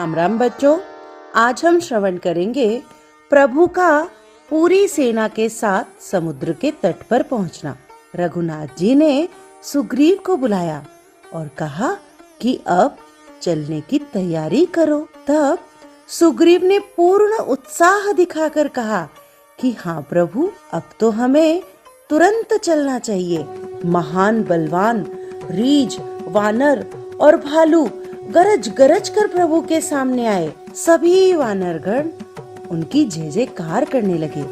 राम राम बच्चों, आज हम श्रवण करेंगे प्रभु का पूरी सेना के साथ समुद्र के तट पर पहुंचना। रघुनाथ जी ने सुग्रीव को बुलाया और कहा कि अब चलने की तैयारी करो। तब सुग्रीव ने पूर्ण उत्साह दिखाकर कहा कि हाँ प्रभु, अब तो हमें तुरंत चलना चाहिए। महान बलवान रीछ, वानर और भालू गरज गरज कर प्रभु के सामने आए। सभी वानरगण उनकी जय जयकार करने लगे।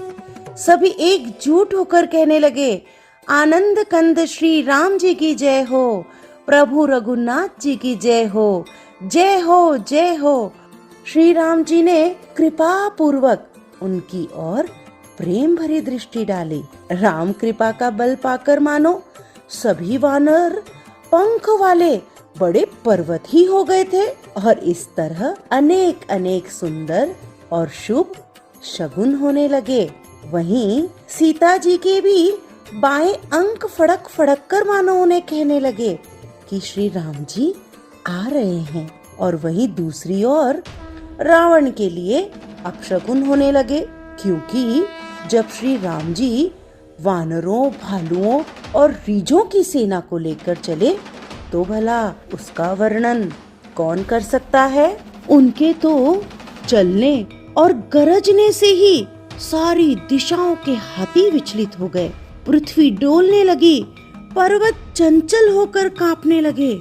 सभी एकजुट होकर कहने लगे, आनंद कंद श्री राम जी की जय हो, प्रभु रघुनाथ जी की जय हो, जय हो, जय हो। श्री राम जी ने कृपा पूर्वक उनकी ओर प्रेम भरी दृष्टि डाली। राम कृपा का बल पाकर मानो सभी वानर पंख वाले बड़े पर्वत ही हो गए थे और इस तरह अनेक अनेक सुंदर और शुभ शगुन होने लगे। वहीं सीता जी के भी बाएं अंक फड़क फड़क कर मानो उन्हें कहने लगे कि श्री राम जी आ रहे हैं। और वहीं दूसरी ओर रावण के लिए अपशकुन होने लगे, क्योंकि जब श्री राम जी वानरों, भालुओं और रीछों की सेना को लेकर चले तो भला उसका वर्णन कौन कर सकता है। उनके तो चलने और गरजने से ही सारी दिशाओं के हाथी विचलित हो गए। पृथ्वी डोलने लगी, पर्वत चंचल होकर कांपने लगे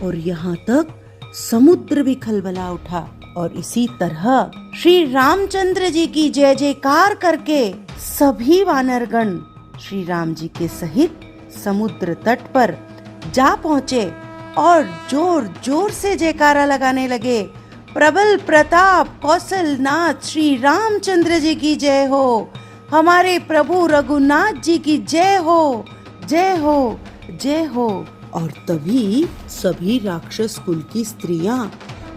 और यहाँ तक समुद्र भी खलबला उठा। और इसी तरह श्री रामचंद्र जी की जय जयकार करके सभी वानरगण श्री राम जी के सहित समुद्र तट पर जा पहुँचे और जोर जोर से जयकारा लगाने लगे। प्रबल प्रताप कौशलनाथ श्री रामचंद्र जी की जय हो, हमारे प्रभु रघुनाथ जी की जय हो, जय हो, जय हो। और तभी सभी राक्षस कुल की स्त्रियां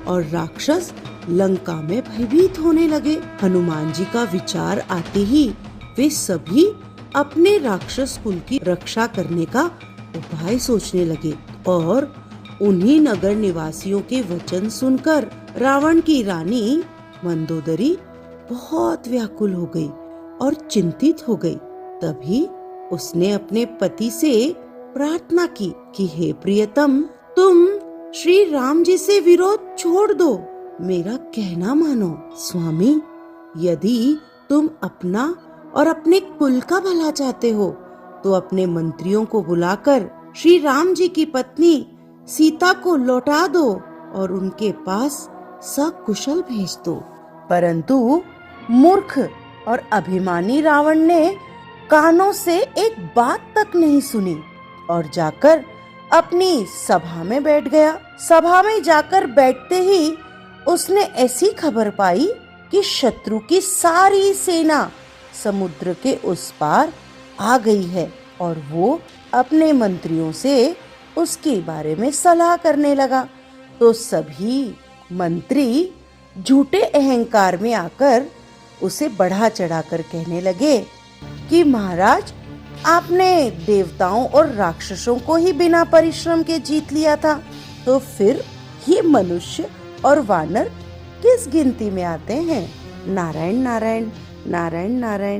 और राक्षस लंका में भयभीत होने लगे। हनुमान जी का विचार आते ही वे सभी अपने राक्षस कुल की रक्षा करने का उपाय सोचने लगे और उन्हीं नगर निवासियों के वचन सुनकर रावण की रानी मंदोदरी बहुत व्याकुल हो गई और चिंतित हो गई। तभी उसने अपने पति से प्रार्थना की कि हे प्रियतम, तुम श्री राम जी से विरोध छोड़ दो, मेरा कहना मानो। स्वामी, यदि तुम अपना और अपने कुल का भला चाहते हो तो अपने मंत्रियों को बुलाकर श्री राम जी की पत्नी सीता को लौटा दो और उनके पास सकुशल भेज दो। परंतु मूर्ख और अभिमानी रावण ने कानों से एक बात तक नहीं सुनी और जाकर अपनी सभा में बैठ गया। सभा में जाकर बैठते ही उसने ऐसी खबर पाई कि शत्रु की सारी सेना समुद्र के उस पार आ गई है और वो अपने मंत्रियों से उसके बारे में सलाह करने लगा। तो सभी मंत्री झूठे अहंकार में आकर उसे बढ़ा चढ़ाकर कहने लगे कि महाराज, आपने देवताओं और राक्षसों को ही बिना परिश्रम के जीत लिया था, तो फिर ये मनुष्य और वानर किस गिनती में आते हैं। नारायण नारायण, नारायण नारायण।